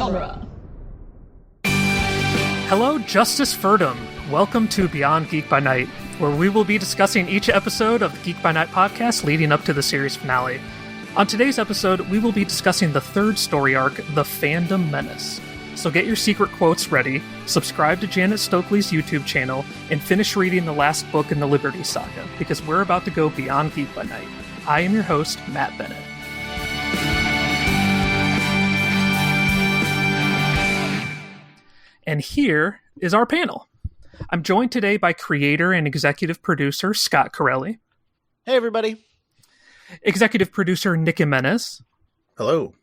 genre. Hello, Justice Ferdum. Welcome to Beyond Geek by Night, where we will be discussing each episode of the Geek by Night podcast leading up to the series finale. On today's episode, we will be discussing the third story arc, The Fandom Menace. So get your secret quotes ready, subscribe to Janet Stokely's YouTube channel, and finish reading the last book in the Liberty Saga, because we're about to go beyond Geek by Night. I am your host, Matt Bennett. And here is our panel. I'm joined today by creator and executive producer Scott Carelli. Hey, everybody. Executive producer Nick Jimenez. Hello.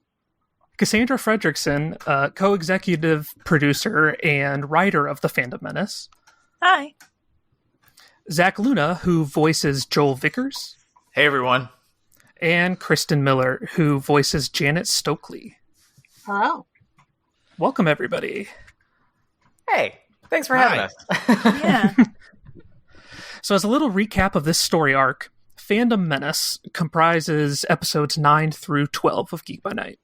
Cassandra Fredrickson, co-executive producer and writer of The Fandom Menace. Hi. Zach Luna, who voices Joel Vickers. Hey, everyone. And Kristin Miller, who voices Janet Stokely. Hello. Welcome, everybody. Hey, thanks for having us. Yeah. So as a little recap of this story arc, Fandom Menace comprises episodes 9 through 12 of Geek by Night.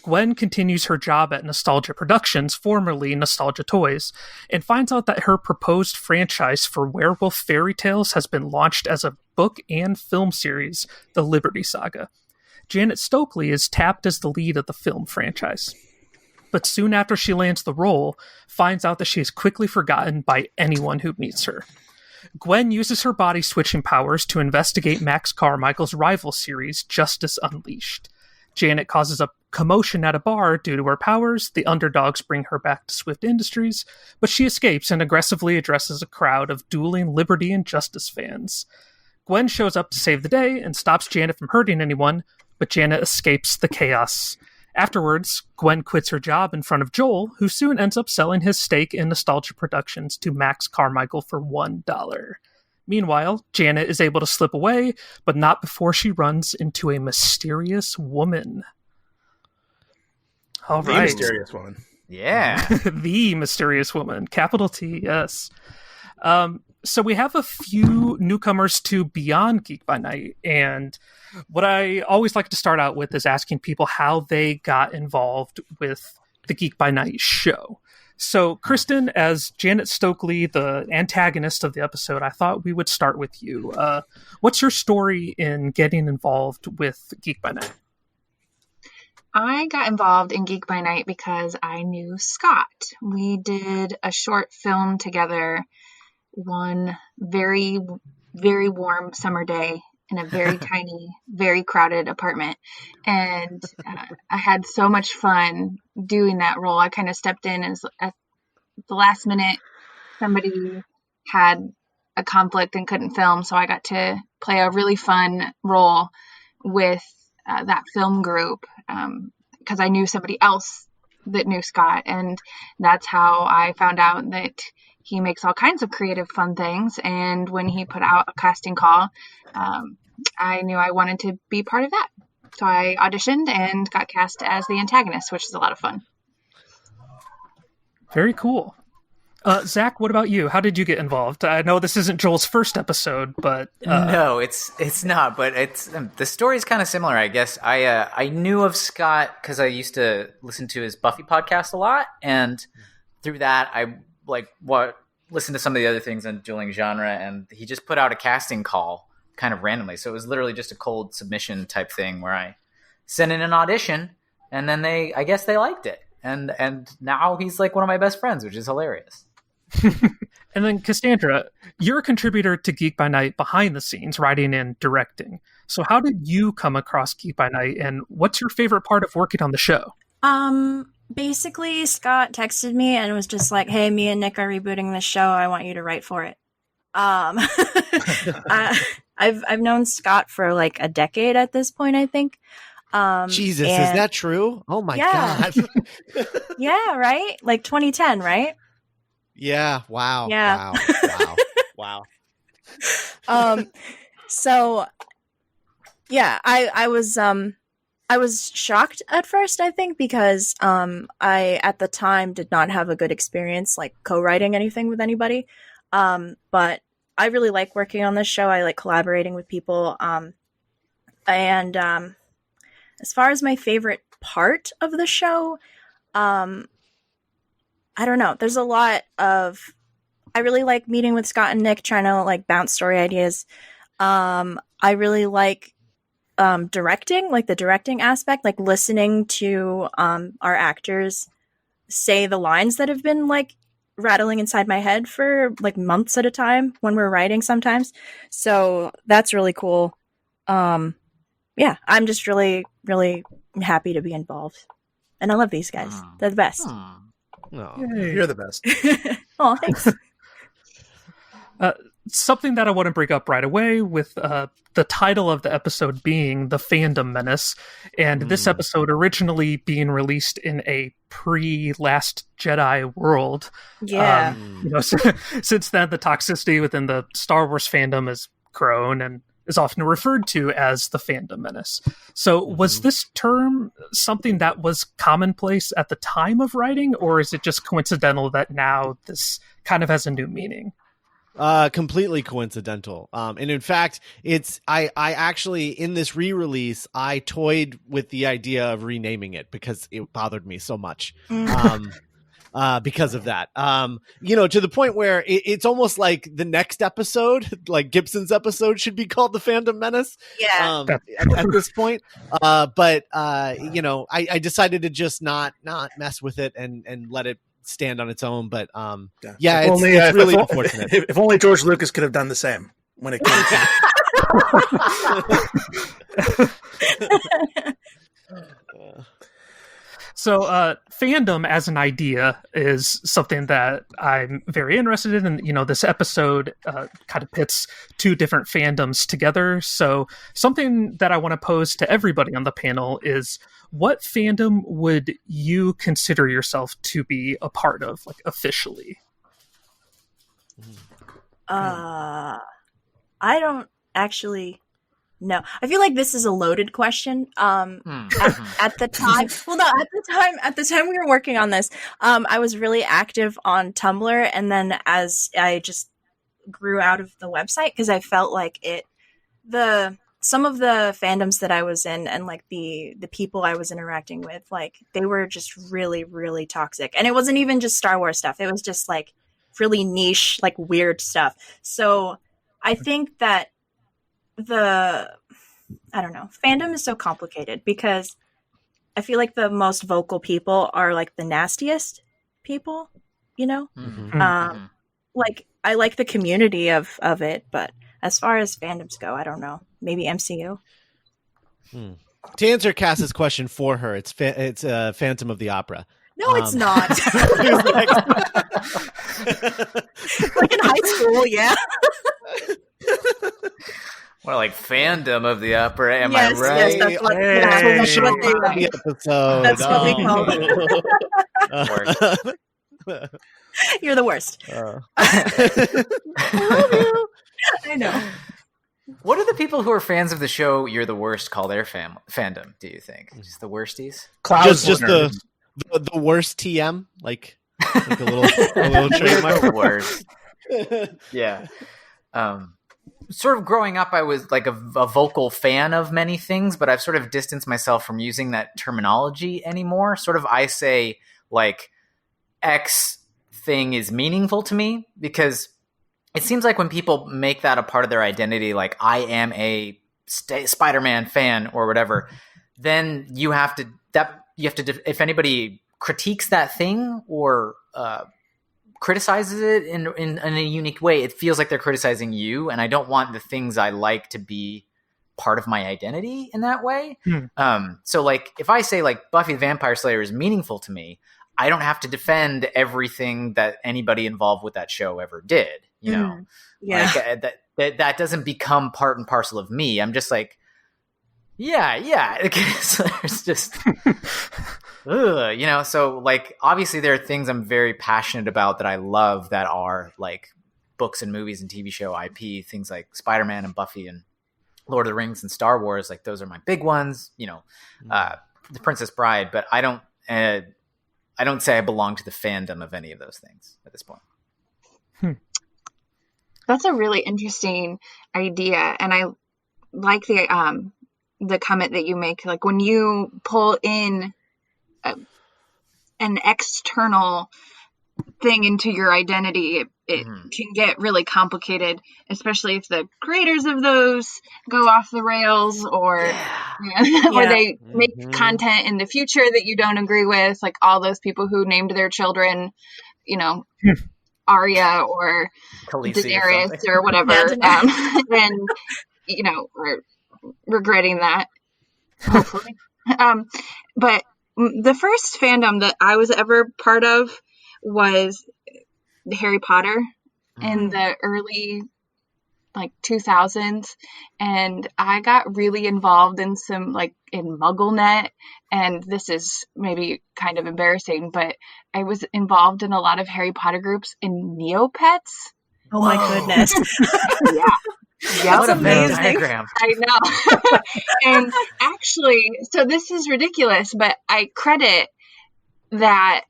Gwen continues her job at Nostalgia Productions, formerly Nostalgia Toys, and finds out that her proposed franchise for werewolf fairy tales has been launched as a book and film series, The Liberty Saga. Janet Stokely is tapped as the lead of the film franchise. But soon after she lands the role, finds out that she is quickly forgotten by anyone who meets her. Gwen uses her body-switching powers to investigate Max Carmichael's rival series, Justice Unleashed. Janet causes a commotion at a bar due to her powers. The underdogs bring her back to Swift Industries, but she escapes and aggressively addresses a crowd of dueling Liberty and Justice fans. Gwen shows up to save the day and stops Janet from hurting anyone, but Janet escapes the chaos. Afterwards, Gwen quits her job in front of Joel, who soon ends up selling his stake in Nostalgia Productions to Max Carmichael for $1. Meanwhile, Janet is able to slip away, but not before she runs into a mysterious woman. All right. The mysterious woman. Yeah. The mysterious woman. Capital T, yes. So we have a few newcomers to Beyond Geek by Night, and what I always like to start out with is asking people how they got involved with the Geek by Night show. So, Kristin, as Janet Stokely, the antagonist of the episode, I thought we would start with you. What's your story in getting involved with Geek by Night? I got involved in Geek by Night because I knew Scott. We did a short film together one very, very warm summer day in a very tiny, very crowded apartment. And I had so much fun doing that role. I kind of stepped in as at the last minute, somebody had a conflict and couldn't film. So I got to play a really fun role with that film group because I knew somebody else that knew Scott. And that's how I found out that he makes all kinds of creative, fun things. And when he put out a casting call, I knew I wanted to be part of that. So I auditioned and got cast as the antagonist, which is a lot of fun. Very cool. Zach, what about you? How did you get involved? I know this isn't Joel's first episode, but... No, it's not, but it's the story's kind of similar, I guess. I knew of Scott because I used to listen to his Buffy podcast a lot, and through that, I listened to some of the other things on dueling genre, and he just put out a casting call kind of randomly. So it was literally just a cold submission type thing where I sent in an audition, and then I guess they liked it. And now he's like one of my best friends, which is hilarious. And then Cassandra, you're a contributor to Geek by Night behind the scenes, writing and directing. So how did you come across Geek by Night, and what's your favorite part of working on the show? Basically, Scott texted me and was just like, "Hey, me and Nick are rebooting this show. I want you to write for it." I've known Scott for like a decade at this point, I think. Jesus, is that true? Oh my God. Yeah, right? Like 2010, right? Yeah. Wow. Yeah. Wow. So yeah, I was shocked at first, I think, because I at the time did not have a good experience like co-writing anything with anybody. But I really like working on this show. I like collaborating with people. And as far as my favorite part of the show, I don't know. There's a lot of, I really like meeting with Scott and Nick, trying to like bounce story ideas. I really like directing, like the directing aspect, like listening to our actors say the lines that have been like rattling inside my head for like months at a time when we're writing sometimes. So that's really cool. Yeah, I'm just really, really happy to be involved. And I love these guys. They're the best. No, you're the best. Oh, thanks. Something that I want to bring up right away with the title of the episode being The Fandom Menace, and this episode originally being released in a pre-Last Jedi world. Yeah. Since then, the toxicity within the Star Wars fandom has grown and is often referred to as the Fandom Menace. So was this term something that was commonplace at the time of writing, or is it just coincidental that now this kind of has a new meaning? Completely coincidental. And in fact, I actually, in this re-release, I toyed with the idea of renaming it because it bothered me so much. Because of that, to the point where it's almost like the next episode, like Gibson's episode, should be called The Fandom Menace. Yeah. At this point. But I decided to just not mess with it and let it stand on its own. But it's really unfortunate. If only George Lucas could have done the same when it came to So fandom as an idea is something that I'm very interested in. And, this episode kind of pits two different fandoms together. So something that I want to pose to everybody on the panel is, what fandom would you consider yourself to be a part of, like officially? I don't actually know. I feel like this is a loaded question. At the time, at the time we were working on this, I was really active on Tumblr, and then as I just grew out of the website, because I felt like some of the fandoms that I was in and like the people I was interacting with, like they were just really, really toxic. And it wasn't even just Star Wars stuff. It was just like really niche, like weird stuff. So I think that fandom is so complicated because I feel like the most vocal people are like the nastiest people, like I like the community of it, but as far as fandoms go, I don't know. Maybe MCU. To answer Cass's question for her, it's Phantom of the Opera. No, it's not. Like in high school, yeah. Well, like Fandom of the Opera, am I Yes, right? yes, that's what we call it. You're the worst. I love you. I know. What do the people who are fans of the show You're the Worst call their fandom, do you think? Just the worsties? Just the worst TM? Like a little trademark? The worst. Yeah. Sort of growing up, I was like a vocal fan of many things, but I've sort of distanced myself from using that terminology anymore. Sort of I say like X thing is meaningful to me because it seems like when people make that a part of their identity, like I am a Spider-Man fan or whatever, then you have to if anybody critiques that thing or criticizes it in a unique way, it feels like they're criticizing you, and I don't want the things I like to be part of my identity in that way. So like if I say like Buffy the Vampire Slayer is meaningful to me, I don't have to defend everything that anybody involved with that show ever did, Yeah. Like, that doesn't become part and parcel of me. I'm just like, yeah. It's just so like obviously there are things I'm very passionate about that I love that are like books and movies and TV show IP, things like Spider-Man and Buffy and Lord of the Rings and Star Wars. Like those are my big ones, The Princess Bride, but I don't say I belong to the fandom of any of those things at this point. That's a really interesting idea, and I like the comment that you make. Like when you pull in an external thing into your identity, it can get really complicated, especially if the creators of those go off the rails, or or they make content in the future that you don't agree with, like all those people who named their children, Arya or Khaleesi Daenerys or whatever, and are regretting that, hopefully. But the first fandom that I was ever part of was Harry Potter in the early 2000s, and I got really involved in some in MuggleNet, and this is maybe kind of embarrassing, but I was involved in a lot of Harry Potter groups in Neopets. Oh my goodness. Yeah, what a Venn diagram. I know. And actually, so this is ridiculous, but I credit that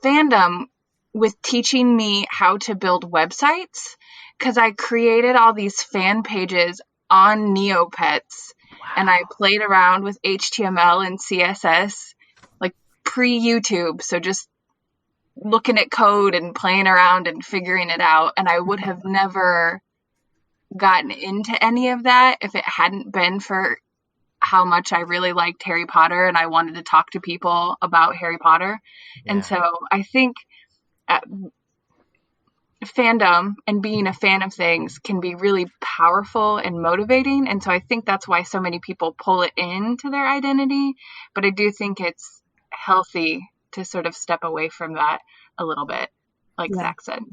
fandom with teaching me how to build websites, because I created all these fan pages on Neopets, and I played around with HTML and CSS pre-YouTube, so just looking at code and playing around and figuring it out, and I would have never gotten into any of that if it hadn't been for how much I really liked Harry Potter and I wanted to talk to people about Harry Potter. And so I think fandom and being a fan of things can be really powerful and motivating, and so I think that's why so many people pull it into their identity, but I do think it's healthy to sort of step away from that a little bit, like Zach said.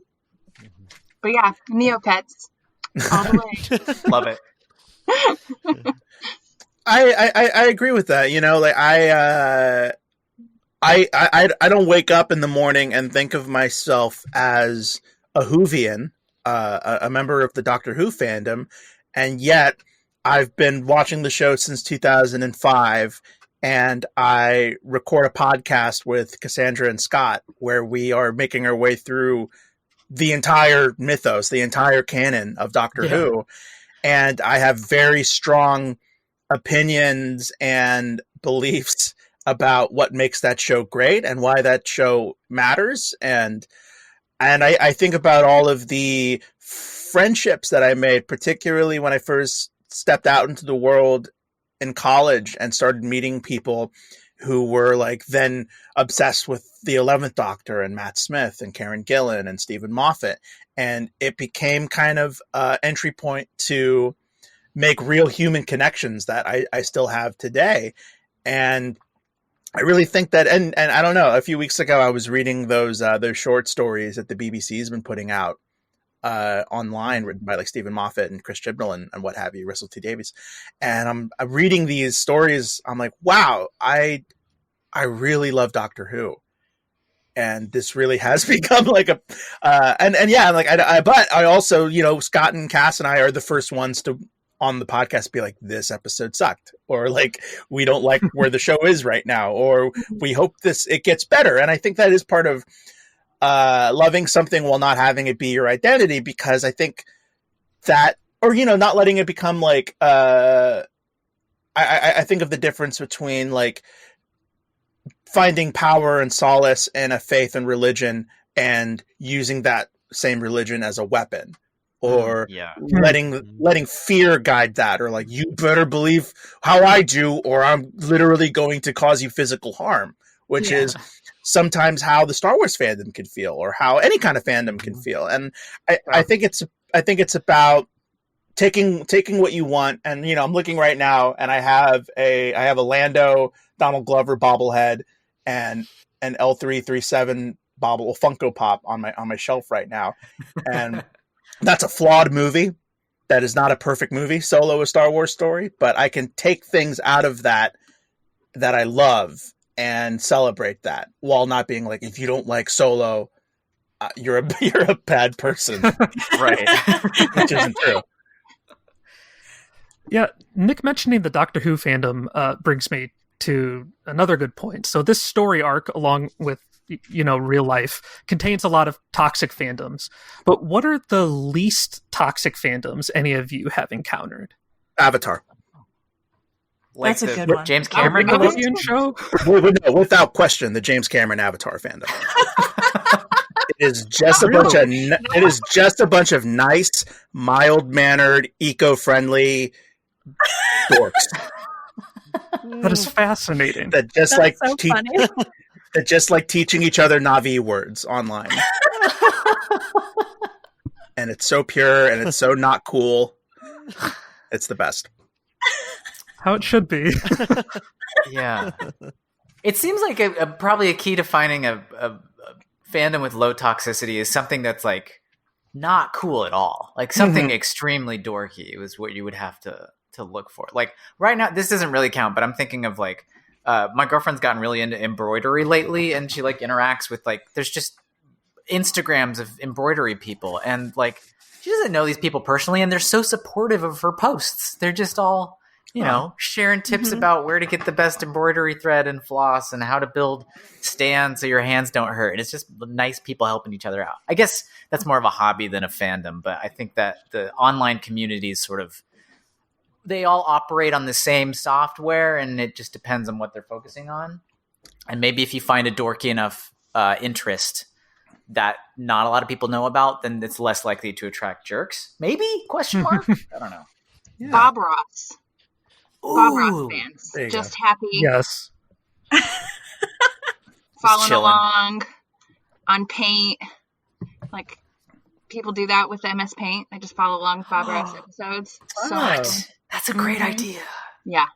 But Neopets all the way. Love it. I agree with that. I don't wake up in the morning and think of myself as a Whovian, a member of the Doctor Who fandom, and yet I've been watching the show since 2005, and I record a podcast with Cassandra and Scott where we are making our way through the entire mythos, the entire canon of Doctor Who, and I have very strong opinions and beliefs about what makes that show great and why that show matters. And I think about all of the friendships that I made, particularly when I first stepped out into the world in college and started meeting people who were then obsessed with the 11th Doctor and Matt Smith and Karen Gillan and Stephen Moffat. And it became kind of an entry point to make real human connections that I still have today. And I really think that, and I don't know, a few weeks ago I was reading those short stories that the BBC's been putting out online, written by Stephen Moffat and Chris Chibnall and what have you, Russell T Davies. And I'm reading these stories. I'm like, wow, I really love Doctor Who. And this really has become but I also, Scott and Cass and I are the first ones to on the podcast be like, this episode sucked, or we don't like where the show is right now, or we hope it gets better. And I think that is part of loving something while not having it be your identity, because I think that, or not letting it become I think of the difference between finding power and solace in a faith and religion and using that same religion as a weapon, or letting fear guide that, or you better believe how I do, or I'm literally going to cause you physical harm, which is sometimes how the Star Wars fandom can feel, or how any kind of fandom can feel. And I think it's about taking what you want. And I'm looking right now, and I have a Lando Donald Glover bobblehead and an L337 Funko Pop on my shelf right now, and that's a flawed movie. That is not a perfect movie. Solo, a Star Wars story, but I can take things out of that I love and celebrate that, while not being if you don't like Solo, you're a bad person, right? Which isn't true. Yeah, Nick mentioning the Doctor Who fandom brings me to another good point. So this story arc, along with real life, contains a lot of toxic fandoms. But what are the least toxic fandoms any of you have encountered? Avatar. That's a good one. James Cameron The movie? Nickelodeon show? No, without question, the James Cameron Avatar fandom. It is just a bunch of it is just a bunch of nice, mild-mannered, eco-friendly dorks That is fascinating. that just That's like so funny. that just like teaching each other Na'vi words online. And it's so pure and it's so not cool. It's the best. How it should be. Yeah. It seems like probably a key to finding a fandom with low toxicity is something that's like not cool at all. Like something extremely dorky is what you would have to look for. Like right now, this doesn't really count, but I'm thinking of like my girlfriend's gotten really into embroidery lately, and she like interacts with like there's just Instagrams of embroidery people, and like she doesn't know these people personally, and they're so supportive of her posts. They're just all sharing tips about where to get the best embroidery thread and floss and how to build stands so your hands don't hurt. And it's just nice people helping each other out. I guess that's more of a hobby than a fandom, but I think that the online communities sort of, they all operate on the same software, and it just depends on what they're focusing on. And maybe if you find a dorky enough interest that not a lot of people know about, then it's less likely to attract jerks. Maybe? Question mark? I don't know. Yeah. Bob Ross. Bob Ross Ooh. fans. There you Just go. happy, Yes. following chilling. along on Paint. Like, people do that with MS Paint. They just follow along with Bob Ross episodes. So, What? That's a great idea. yeah.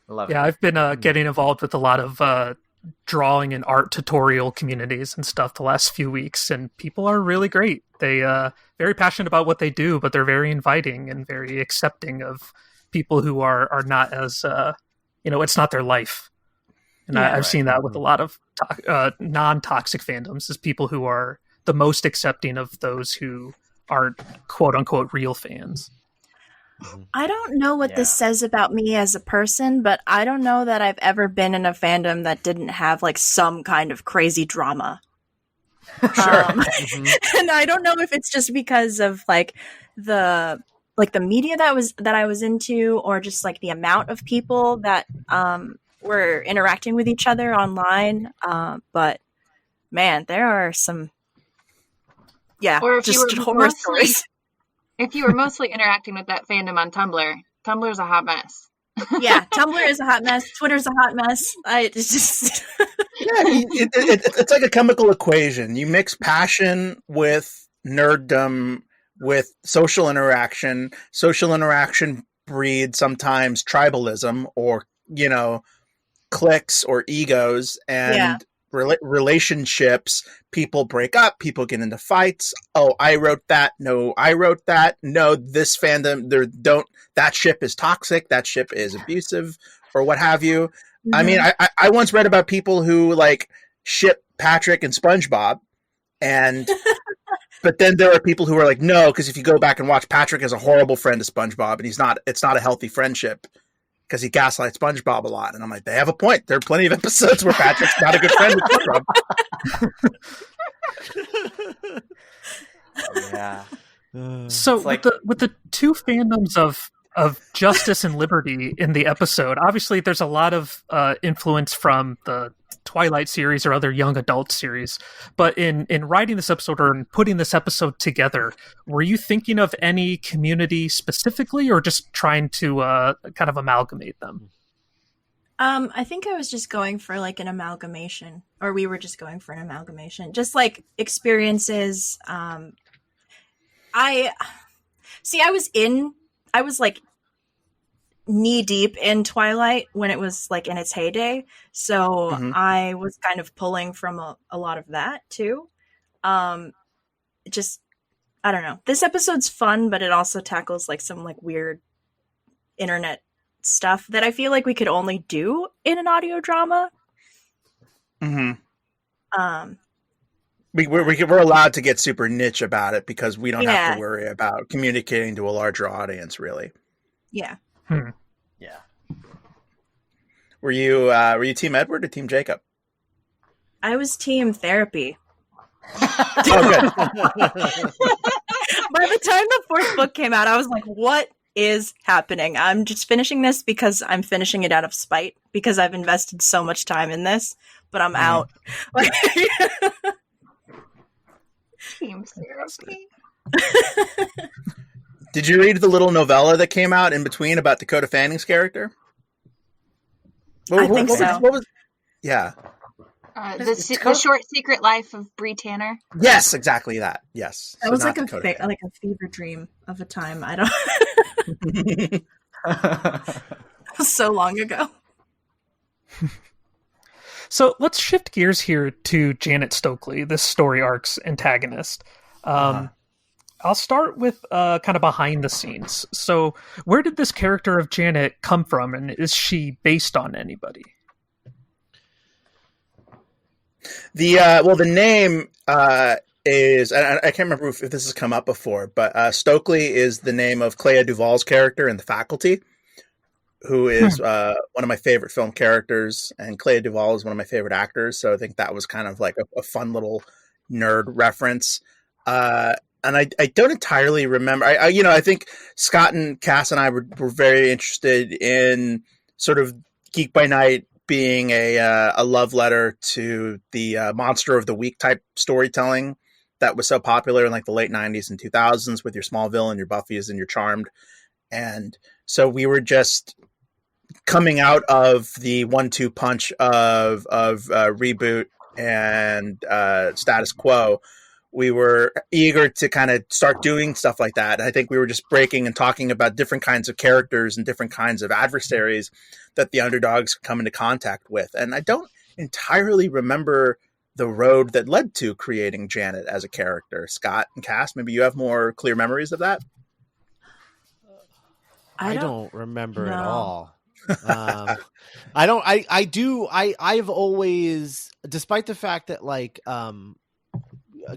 Love it. Yeah, I've been getting involved with a lot of drawing and art tutorial communities and stuff the last few weeks, and people are really great. They very passionate about what they do, but they're very inviting and very accepting of people who are not as it's not their life. And Yeah, I've seen that with a lot of non-toxic fandoms, is people who are the most accepting of those who aren't quote unquote real fans. I don't know what this Yeah. says about me as a person, but I don't know that I've ever been in a fandom that didn't have like some kind of crazy drama. And I don't know if it's just because of like the media that I was into, or just like the amount of people that were interacting with each other online. But man, there are some Or if you just were horror mostly, stories. if you were mostly interacting with that fandom on Tumblr, Tumblr's a hot mess. Yeah, Tumblr is a hot mess. Twitter's a hot mess. It's just Yeah, it's like a chemical equation. You mix passion with nerddom with social interaction. Social interaction breeds sometimes tribalism or, cliques or egos, and Yeah. relationships. People break up. People get into fights. Oh, I wrote that. No, I wrote that. No, this fandom, that ship is toxic. That ship is abusive, or what have you. I mean, I once read about people who like ship Patrick and SpongeBob, and but then there are people who are like, no, because if you go back and watch, Patrick is a horrible friend to SpongeBob, and it's not a healthy friendship because he gaslights SpongeBob a lot. And I'm like, they have a point. There are plenty of episodes where Patrick's not a good friend to SpongeBob. Yeah. So It's like- with the two fandoms of justice and liberty in the episode, obviously there's a lot of influence from the Twilight series or other young adult series. But in writing this episode or in putting this episode together, were you thinking of any community specifically, or just trying to kind of amalgamate them? I think I was just going for like an amalgamation, or we were just going for an amalgamation, just like experiences. I was like knee deep in Twilight when it was like in its heyday. So I was kind of pulling from a lot of that too. Just, I don't know. This episode's fun, but it also tackles like some like weird internet stuff that I feel like we could only do in an audio drama. Mm-hmm. We're allowed to get super niche about it because we don't have to worry about communicating to a larger audience, really. Yeah. Yeah. Were you Team Edward or Team Jacob? I was team therapy. Oh, good. By the time the fourth book came out, I was like, what is happening. I'm just finishing this because I'm finishing it out of spite because I've invested so much time in this, but I'm out. Team therapy. Did you read the little novella that came out in between about Dakota Fanning's character? I think so. What was? Yeah. The Short Secret Life of Bree Tanner. Yes, exactly that. Yes. That was like a fever dream of a time. I don't. So long ago. So let's shift gears here to Janet Stokely, this story arc's antagonist. I'll start with kind of behind the scenes. So where did this character of Janet come from, and is she based on anybody? The name is, I can't remember if this has come up before, but Stokely is the name of Clea Duvall's character in The Faculty, who is one of my favorite film characters, and Clea Duvall is one of my favorite actors. So I think that was kind of like a fun little nerd reference. And I don't entirely remember. I think Scott and Cass and I were very interested in sort of Geek by Night being a love letter to the Monster of the Week type storytelling that was so popular in like the late 90s and 2000s with your Smallville and your Buffys and your Charmed. And so we were just coming out of the 1-2 punch of reboot and status quo. We were eager to kind of start doing stuff like that. I think we were just breaking and talking about different kinds of characters and different kinds of adversaries that the underdogs come into contact with. And I don't entirely remember the road that led to creating Janet as a character. Scott and Cass, maybe you have more clear memories of that? I don't remember at all. I've always, despite the fact that like,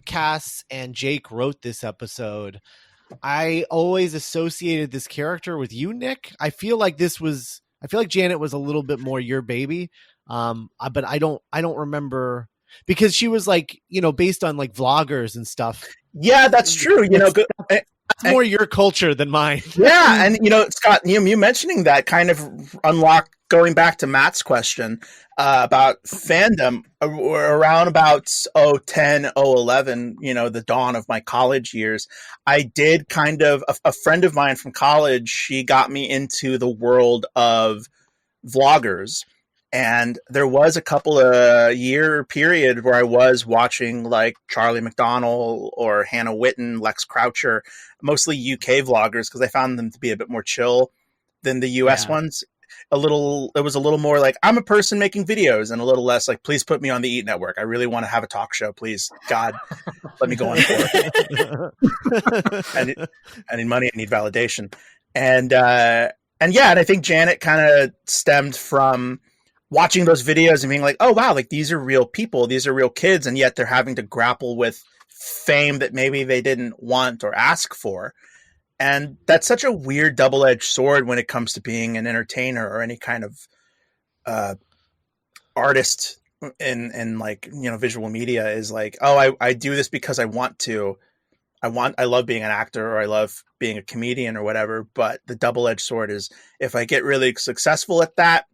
Cass and Jake wrote this episode, I always associated this character with you, Nick. I feel like Janet was a little bit more your baby. But I don't remember, because she was like, based on like vloggers and stuff. Yeah, that's true. It's more your culture than mine. Yeah. And Scott, you mentioning that kind of unlocked, going back to Matt's question about fandom around about 2010, 2011, the dawn of my college years. I did kind of, a friend of mine from college, she got me into the world of vloggers. And there was a couple of year period where I was watching like Charlie McDonnell or Hannah Witten, Lex Croucher, mostly UK vloggers, because I found them to be a bit more chill than the US ones. It was a little more like, I'm a person making videos, and a little less like, please put me on the Eat Network. I really want to have a talk show. Please, God, let me go on for it. I need money. I need validation. And I think Janet kind of stemmed from watching those videos and being like, oh, wow, like these are real people. These are real kids. And yet they're having to grapple with fame that maybe they didn't want or ask for. And that's such a weird double-edged sword when it comes to being an entertainer or any kind of artist in like, visual media, is like, oh, I do this because I want to. I love being an actor, or I love being a comedian or whatever. But the double-edged sword is, if I get really successful at that,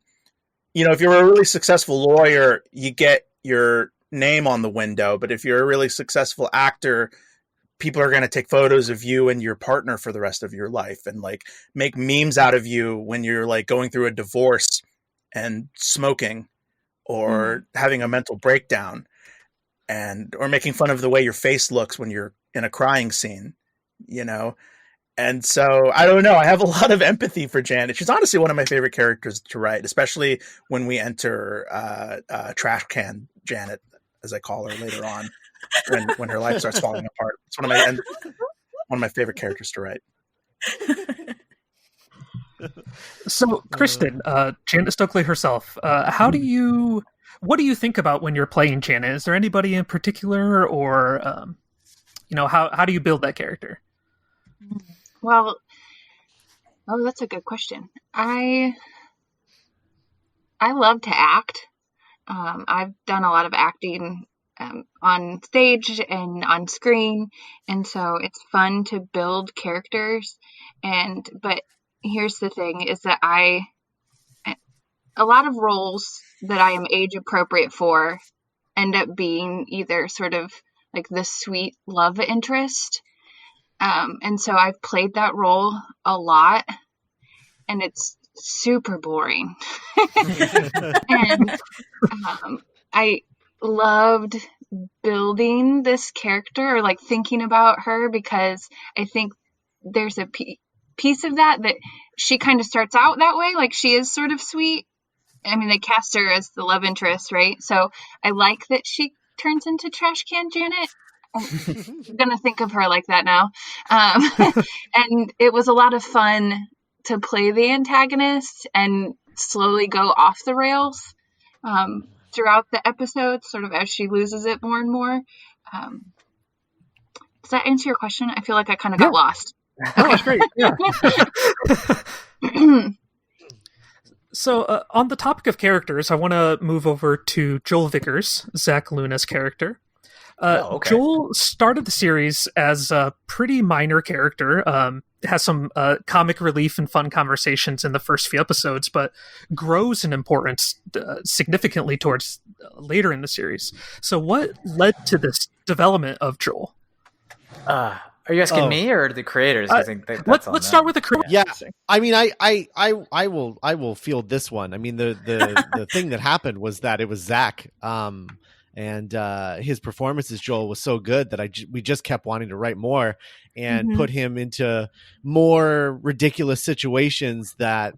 if you're a really successful lawyer, you get your name on the window. But if you're a really successful actor, people are going to take photos of you and your partner for the rest of your life, and like make memes out of you when you're like going through a divorce and smoking or having a mental breakdown, or making fun of the way your face looks when you're in a crying scene, And so I don't know. I have a lot of empathy for Janet. She's honestly one of my favorite characters to write, especially when we enter trash can Janet, as I call her later on. When her life starts falling apart. It's one of my favorite characters to write. So, Kristin, Janet Stokely herself, what do you think about when you're playing Janet? Is there anybody in particular, or how do you build that character? Well, that's a good question. I love to act. I've done a lot of acting on stage and on screen, and so it's fun to build characters. But here's the thing: is that a lot of roles that I am age appropriate for end up being either sort of like the sweet love interest. And so I've played that role a lot, and it's super boring. And I loved building this character, or like thinking about her, because I think there's a piece of that she kind of starts out that way, like she is sort of sweet. I mean, they cast her as the love interest, right? So I like that she turns into Trash Can Janet. I'm gonna think of her like that now. And it was a lot of fun to play the antagonist and slowly go off the rails throughout the episode, sort of as she loses it more and more. Does that answer your question? I feel like I kind of got lost. Oh, that's great. Yeah. So, on the topic of characters, I want to move over to Joel Vickers, Zach Luna's character. Okay. Joel started the series as a pretty minor character, has some comic relief and fun conversations in the first few episodes, but grows in importance significantly towards later in the series. So what led to this development of Joel? Are you asking me or the creators? I think let's start with the creators. Yeah, I mean, I will field this one. I mean, the thing that happened was that it was Zach, and his performance as Joel was so good that we just kept wanting to write more and put him into more ridiculous situations that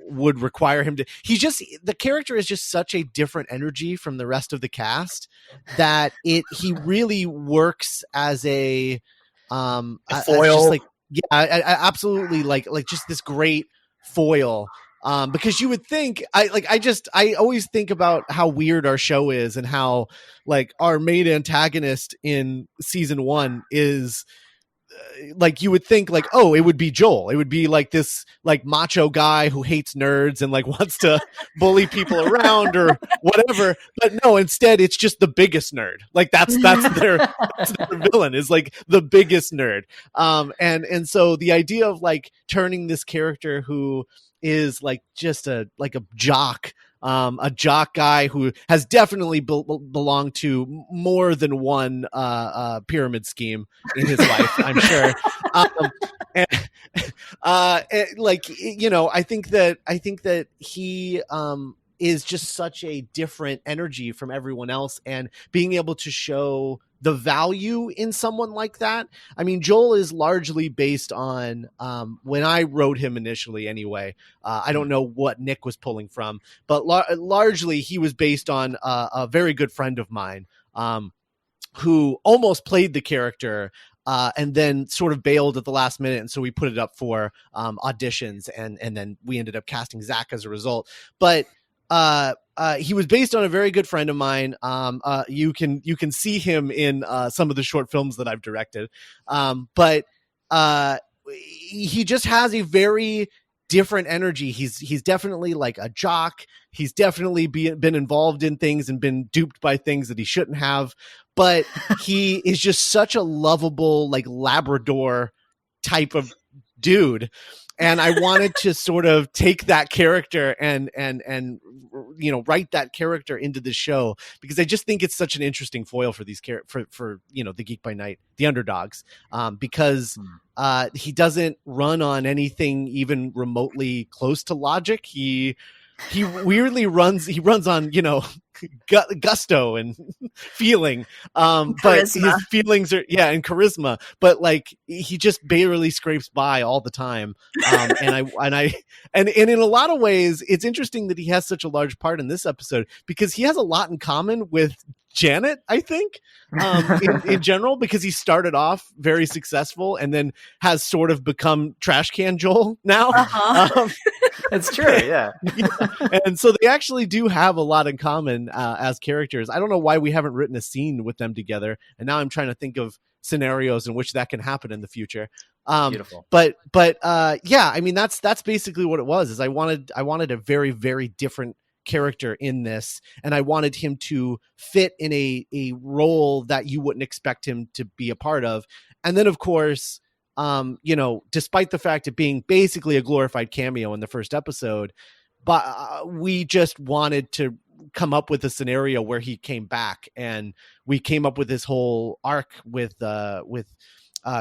would require him to. The character is just such a different energy from the rest of the cast that he really works as a foil. Just like, yeah, absolutely, like just this great foil. Because you would think, I always think about how weird our show is and how like our main antagonist in season 1 is like, you would think like, oh, it would be Joel. It would be like this like macho guy who hates nerds and like wants to bully people around or whatever. But no, instead it's just the biggest nerd. Like that's their villain, is like the biggest nerd. And so the idea of like turning this character who is like just a jock guy who has definitely belonged to more than one pyramid scheme in his life, I'm sure. Like, you know, I think that he is just such a different energy from everyone else, and being able to show the value in someone like that. I mean, Joel is largely based on, when I wrote him initially anyway, I don't know what Nick was pulling from, but largely he was based on a very good friend of mine, who almost played the character, and then sort of bailed at the last minute. And so we put it up for auditions, and then we ended up casting Zach as a result. But he was based on a very good friend of mine. You can see him in some of the short films that I've directed. But he just has a very different energy. He's definitely like a jock. He's definitely been involved in things and been duped by things that he shouldn't have. But he is just such a lovable, like Labrador type of dude. And I wanted to sort of take that character and you know, write that character into the show, because I just think it's such an interesting foil for these for you know, the Geek by Night, the underdogs, because he doesn't run on anything even remotely close to logic. He weirdly runs on, you know, gusto and feeling, but his feelings are, and charisma, but like he just barely scrapes by all the time. And in a lot of ways, it's interesting that he has such a large part in this episode, because he has a lot in common with Janet, I think, in general, because he started off very successful and then has sort of become Trash Can Joel now. It's true, yeah. And so they actually do have a lot in common as characters. I don't know why we haven't written a scene with them together, and now I'm trying to think of scenarios in which that can happen in the future. Beautiful. But yeah, I mean, that's basically what it was. Is I wanted a very, very different character in this, and I wanted him to fit in a role that you wouldn't expect him to be a part of. And then, of course, despite the fact of being basically a glorified cameo in the first episode, but we just wanted to come up with a scenario where he came back, and we came up with this whole arc with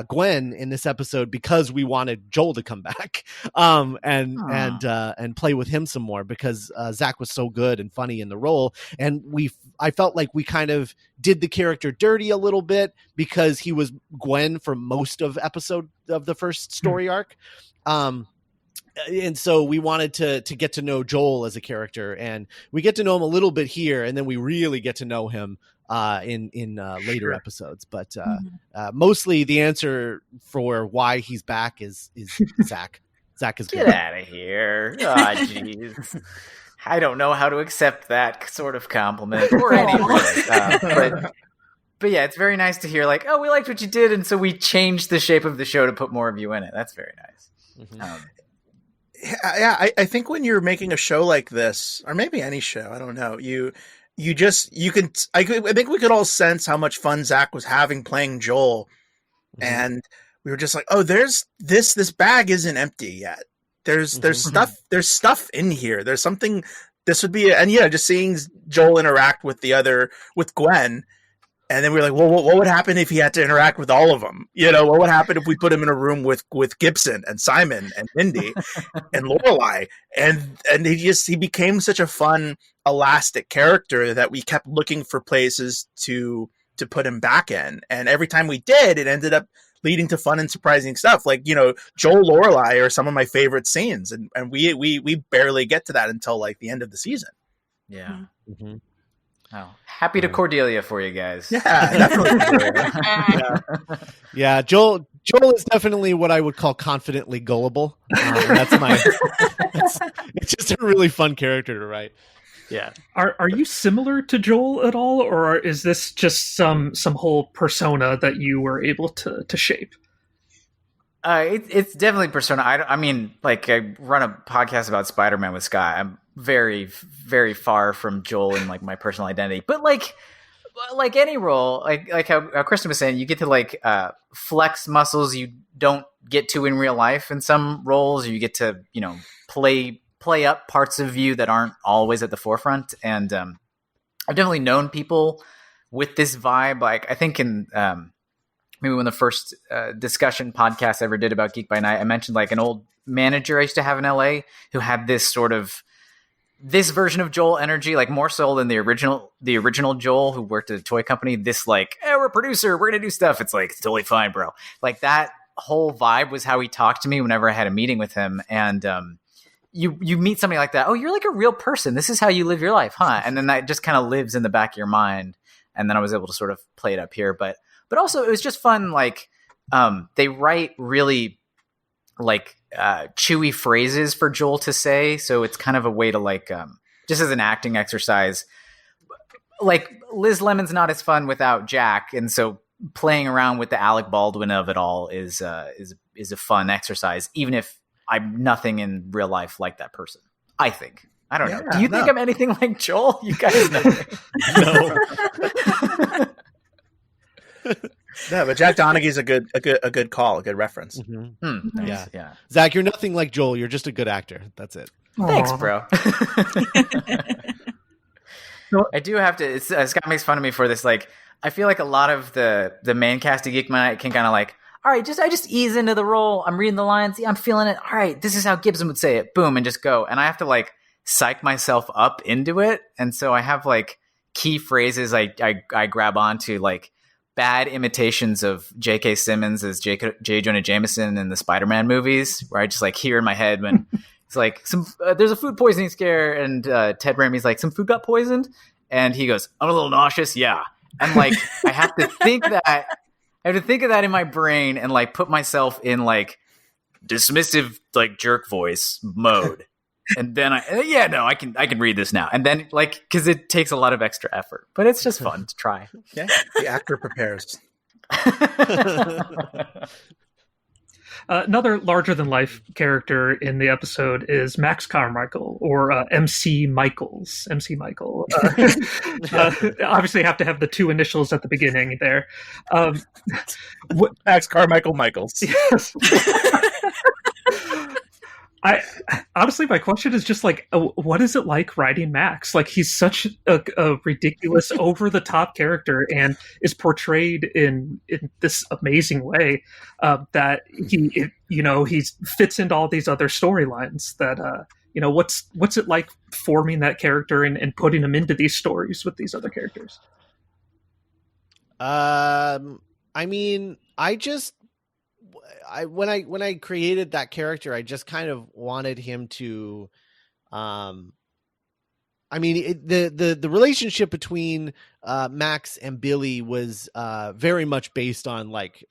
Gwen in this episode because we wanted Joel to come back and play with him some more, because Zach was so good and funny in the role, and I felt like we kind of did the character dirty a little bit because he was Gwen for most of the first story arc. And so we wanted to get to know Joel as a character, and we get to know him a little bit here, and then we really get to know him in later episodes. But mostly the answer for why he's back is Zach. Zach is Get good. out of here. Oh, jeez. I don't know how to accept that sort of compliment or any but yeah, it's very nice to hear like, oh, we liked what you did, and so we changed the shape of the show to put more of you in it. That's very nice. Mm-hmm. I think when you're making a show like this, or maybe any show, I don't know, I think we could all sense how much fun Zach was having playing Joel. Mm-hmm. And we were just like, oh, there's this bag isn't empty yet. There's stuff in here. There's something, this would be, and yeah, just seeing Joel interact with Gwen. And then we were like, well, what would happen if he had to interact with all of them? What would happen if we put him in a room with Gibson and Simon and Mindy and Lorelai? And he became such a fun, elastic character that we kept looking for places to put him back in. And every time we did, it ended up leading to fun and surprising stuff. Like, Joel Lorelai are some of my favorite scenes. And we barely get to that until like the end of the season. Yeah. Mm-hmm. Oh, happy to Cordelia for you guys. Yeah, definitely. Yeah, Joel is definitely what I would call confidently gullible. It's just a really fun character to write. Yeah. Are you similar to Joel at all, or is this just some whole persona that you were able to shape? It's definitely persona. I mean, like, I run a podcast about Spider-Man with Scott. I'm very, very far from Joel in like my personal identity, but like any role, like how Kristin was saying, you get to like flex muscles you don't get to in real life in some roles. You get to play up parts of you that aren't always at the forefront. And I've definitely known people with this vibe. Like, I think in maybe when the first discussion podcast I ever did about Geek by Night, I mentioned like an old manager I used to have in LA who had this version of Joel energy, like more so than the original Joel who worked at a toy company. This like, we're a producer, we're gonna do stuff. It's like, it's totally fine, bro. Like, that whole vibe was how he talked to me whenever I had a meeting with him. And you meet somebody like that. Oh, you're like a real person. This is how you live your life, huh? And then that just kind of lives in the back of your mind. And then I was able to sort of play it up here. But also it was just fun. Like, they write really like chewy phrases for Joel to say. So it's kind of a way to like, just as an acting exercise, like Liz Lemon's not as fun without Jack. And so playing around with the Alec Baldwin of it all is a fun exercise, even if I'm nothing in real life like that person, I think. I don't know. Do you think I'm anything like Joel? You guys know me. No. Yeah, but Jack Donaghy's a good call, a good reference. Mm-hmm. Nice. Yeah. Zach, you're nothing like Joel. You're just a good actor. That's it. Thanks, bro. I do have to. Scott makes fun of me for this. Like, I feel like a lot of the main cast of Geek By Night can kind of like, all right, I just ease into the role. I'm reading the lines. Yeah, I'm feeling it. All right, this is how Gibson would say it. Boom, and just go. And I have to like psych myself up into it. And so I have like key phrases I grab onto, like bad imitations of J.K. Simmons as J. Jonah Jameson in the Spider-Man movies, where I just like hear in my head when it's like there's a food poisoning scare, and Ted Raimi's like, some food got poisoned, and he goes, I'm a little nauseous, yeah. And like I have to think of that in my brain and like put myself in like dismissive like jerk voice mode. And then I can read this now. And then like, cause it takes a lot of extra effort, but it's just fun to try. Yeah. The actor prepares. Another larger-than-life character in the episode is Max Carmichael, or MC Michaels. MC Michael. Obviously, have to have the two initials at the beginning there. Max Carmichael Michaels. Yes. I honestly, my question is just like, what is it like writing Max? Like, he's such a ridiculous, over-the-top character, and is portrayed in this amazing way that he fits into all these other storylines. That what's it like forming that character and putting him into these stories with these other characters? I mean, when I created that character, I just kind of wanted him to, the relationship between Max and Billy was very much based on like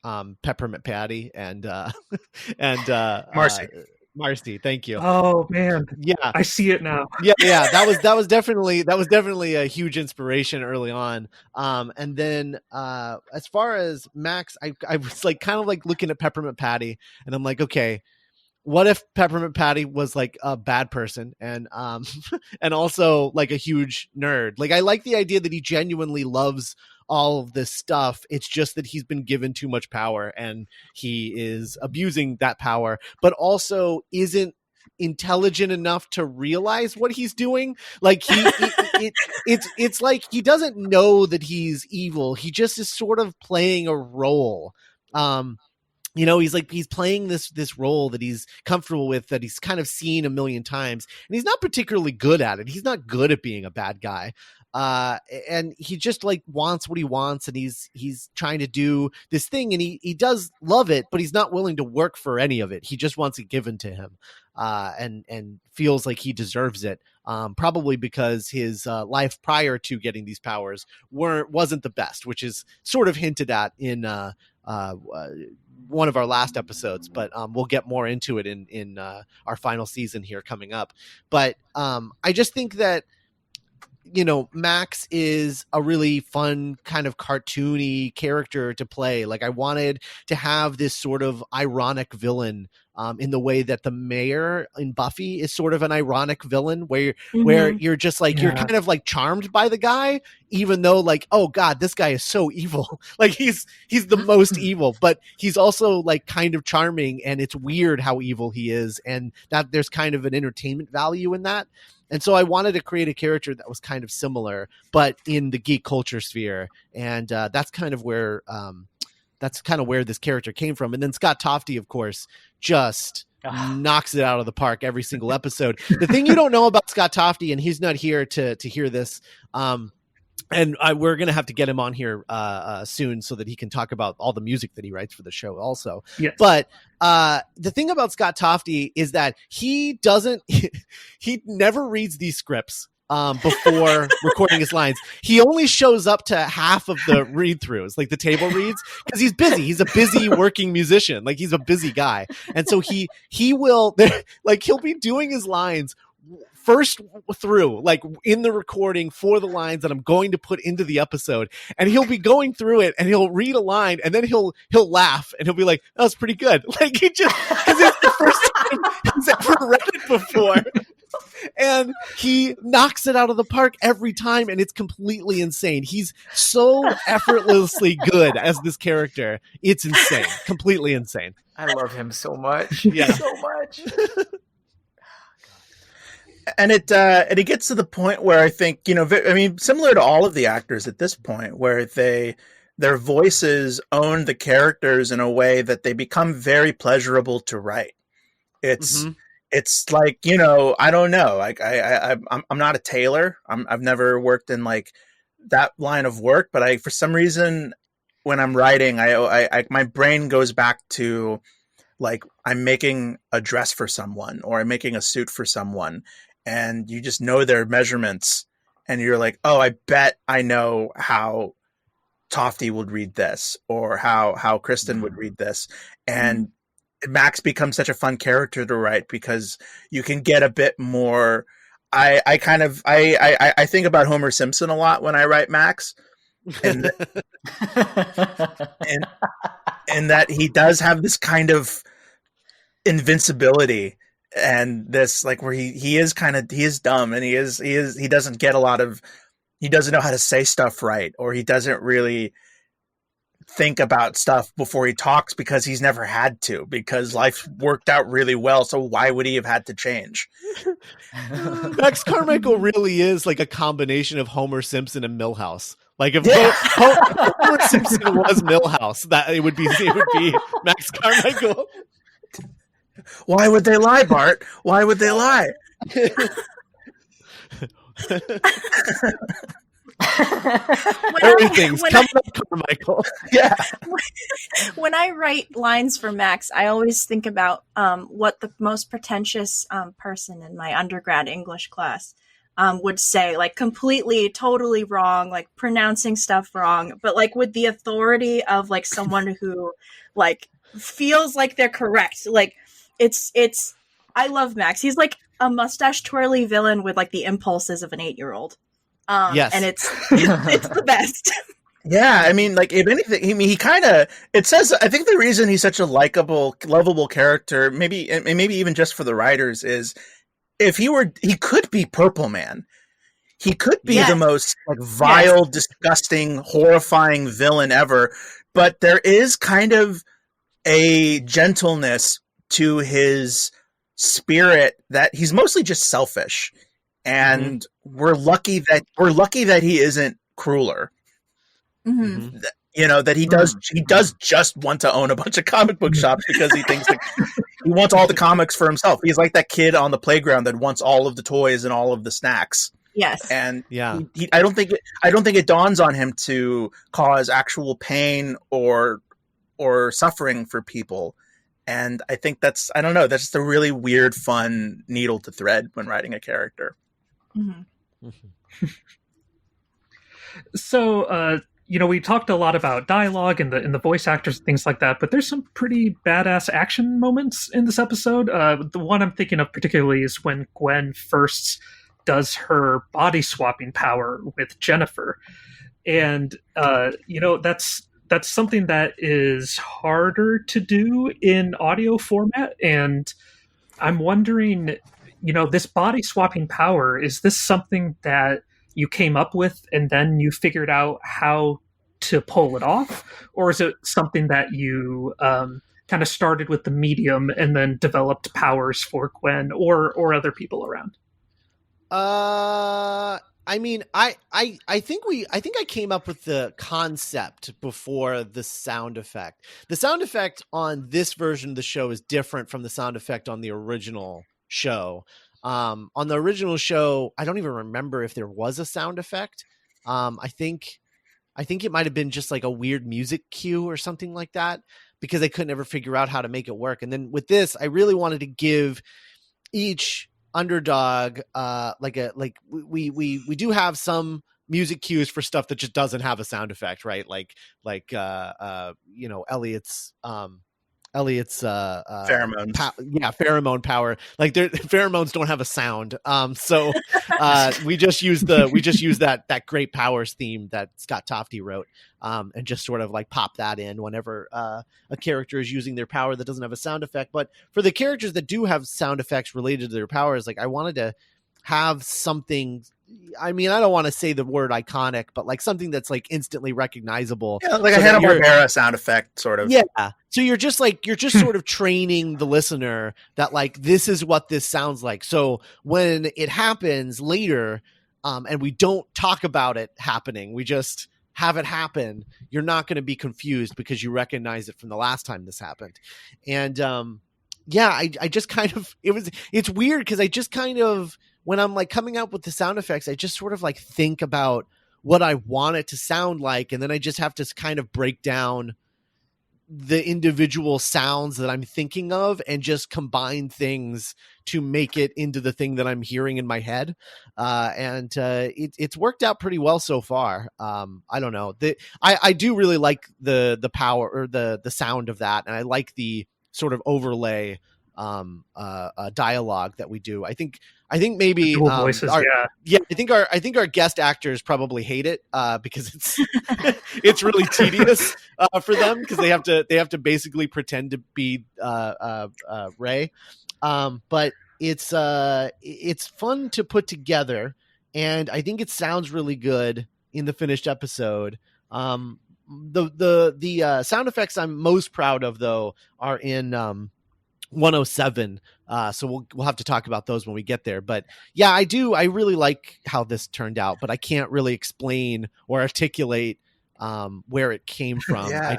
Peppermint Patty and Marcy. Marcy, thank you. Oh man, yeah, I see it now. yeah. That was definitely a huge inspiration early on. And then as far as Max, I was like kind of like looking at Peppermint Patty, and I'm like, okay, what if Peppermint Patty was like a bad person and and also like a huge nerd? Like, I like the idea that he genuinely loves all of this stuff. It's just that he's been given too much power and he is abusing that power, but also isn't intelligent enough to realize what he's doing. Like it's like he doesn't know that he's evil. He just is sort of playing a role. He's playing this role that he's comfortable with, that he's kind of seen a million times, and he's not particularly good at it. He's not good at being a bad guy. And he just like wants what he wants, and he's trying to do this thing, and he does love it, but he's not willing to work for any of it. He just wants it given to him, and feels like he deserves it. Probably because his life prior to getting these powers wasn't the best, which is sort of hinted at in one of our last episodes, but we'll get more into it in our final season here coming up. But I just think that, Max is a really fun kind of cartoony character to play. Like, I wanted to have this sort of ironic villain in the way that the mayor in Buffy is sort of an ironic villain, where you're just like, you're kind of like charmed by the guy, even though like, oh God, this guy is so evil. Like he's the most evil, but he's also like kind of charming, and it's weird how evil he is. And that there's kind of an entertainment value in that. And so I wanted to create a character that was kind of similar, but in the geek culture sphere. And that's kind of where this character came from. And then Scott Tofty, of course, just knocks it out of the park every single episode. The thing you don't know about Scott Tofty, and he's not here to hear this, and we're going to have to get him on here soon so that he can talk about all the music that he writes for the show also. Yes. But the thing about Scott Tofty is that he never reads these scripts before recording his lines. He only shows up to half of the read-throughs, like the table reads, because he's busy. He's a busy working musician. Like, he's a busy guy. And so he will, like, he'll be doing his lines first through, like in the recording for the lines that I'm going to put into the episode, and he'll be going through it and he'll read a line and then he'll laugh and he'll be like, that was pretty good. Like, he just, because it's the first time he's ever read it before. And he knocks it out of the park every time, and it's completely insane. He's so effortlessly good as this character. It's insane. Completely insane. I love him so much. Yeah. So much. And it gets to the point where I think, similar to all of the actors at this point, where their voices own the characters in a way that they become very pleasurable to write. It's like, I don't know. Like I'm not a tailor. I've never worked in like that line of work, but for some reason, when I'm writing, I my brain goes back to like, I'm making a dress for someone, or I'm making a suit for someone, and you just know their measurements, and you're like, oh, I bet I know how Tofty would read this, or how Kristin would read this. And Max becomes such a fun character to write because you can get a bit more. I think about Homer Simpson a lot when I write Max, and and that he does have this kind of invincibility and this like where he is dumb and he doesn't get a lot of, he doesn't know how to say stuff right, or he doesn't really think about stuff before he talks because he's never had to, because life worked out really well. So why would he have had to change? Max Carmichael really is like a combination of Homer Simpson and Milhouse. Like if Homer Simpson was Milhouse, that it would be Max Carmichael. Why would they lie, Bart? Why would they lie? Everything's coming up, Carmichael. Yeah. When I write lines for Max, I always think about what the most pretentious person in my undergrad English class would say, like completely, totally wrong, like pronouncing stuff wrong, but like with the authority of like someone who like feels like they're correct. Like it's. I love Max. He's like a mustache twirly villain with like the impulses of an 8-year-old. Yes, and it's the best. Yeah, I mean, like if anything, I mean, he kind of. It says, I think the reason he's such a likable, lovable character, maybe even just for the writers, is if he could be Purple Man. He could be the most like vile, disgusting, horrifying villain ever, but there is kind of a gentleness to his spirit that he's mostly just selfish. And we're lucky that he isn't crueler. Mm-hmm. You know, that he does just want to own a bunch of comic book shops because he thinks like he wants all the comics for himself. He's like that kid on the playground that wants all of the toys and all of the snacks. Yes. And I don't think it dawns on him to cause actual pain or suffering for people. And I think that's just a really weird, fun needle to thread when writing a character. Mm-hmm. So, we talked a lot about dialogue and the voice actors and things like that, but there's some pretty badass action moments in this episode. The one I'm thinking of particularly is when Gwen first does her body swapping power with Jennifer. And, that's something that is harder to do in audio format. And I'm wondering, this body swapping power, is this something that you came up with and then you figured out how to pull it off? Or is it something that you kind of started with the medium and then developed powers for Gwen or other people around? I mean, I think I came up with the concept before the sound effect. The sound effect on this version of the show is different from the sound effect on the original show. On the original show, I don't even remember if there was a sound effect. I think it might have been just like a weird music cue or something like that, because I couldn't ever figure out how to make it work. And then with this, I really wanted to give each underdog we do have some music cues for stuff that just doesn't have a sound effect, right? Elliot's pheromones. Pheromone power. Like their pheromones don't have a sound. So we just use that great powers theme that Scott Tofty wrote, and just sort of like pop that in whenever a character is using their power that doesn't have a sound effect. But for the characters that do have sound effects related to their powers, like I wanted to have something. I mean, I don't want to say the word iconic, but like something that's like instantly recognizable. Yeah, like a Hanna-Barbera sound effect, sort of. Yeah. So you're just sort of training the listener that like, this is what this sounds like. So when it happens later, and we don't talk about it happening, we just have it happen, you're not going to be confused because you recognize it from the last time this happened. And I just kind of, it's weird because I just kind of, when I'm like coming out with the sound effects, I just sort of like think about what I want it to sound like. And then I just have to kind of break down the individual sounds that I'm thinking of and just combine things to make it into the thing that I'm hearing in my head. It's worked out pretty well so far. I don't know. I do really like the power or the sound of that. And I like the sort of overlay dialogue that we do. I think I think maybe Dual voices, I think our guest actors probably hate it because it's it's really tedious for them because they have to basically pretend to be Ray. But it's fun to put together, and I think it sounds really good in the finished episode. The sound effects I'm most proud of though are in 107. So we'll have to talk about those when we get there. But yeah, I really like how this turned out, but I can't really explain or articulate where it came from. Yeah.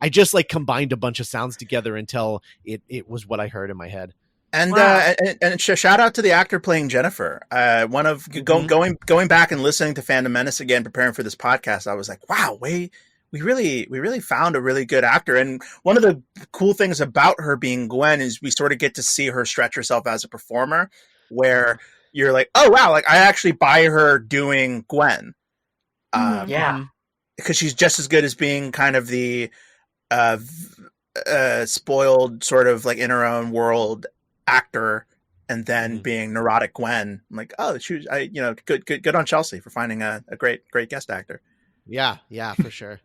I just like combined a bunch of sounds together until it was what I heard in my head. And Wow. and shout out to the actor playing Jennifer. One of going back and listening to Fandom Menace again, preparing for this podcast, I was like, wow, we really found a really good actor. And one of the cool things about her being Gwen is we sort of get to see her stretch herself as a performer, where you're like, oh wow, like I actually buy her doing Gwen. Yeah. Because she's just as good as being kind of the spoiled sort of like in her own world actor, and then being neurotic Gwen. I'm like, oh, good on Chelsea for finding a great guest actor. Yeah, for sure.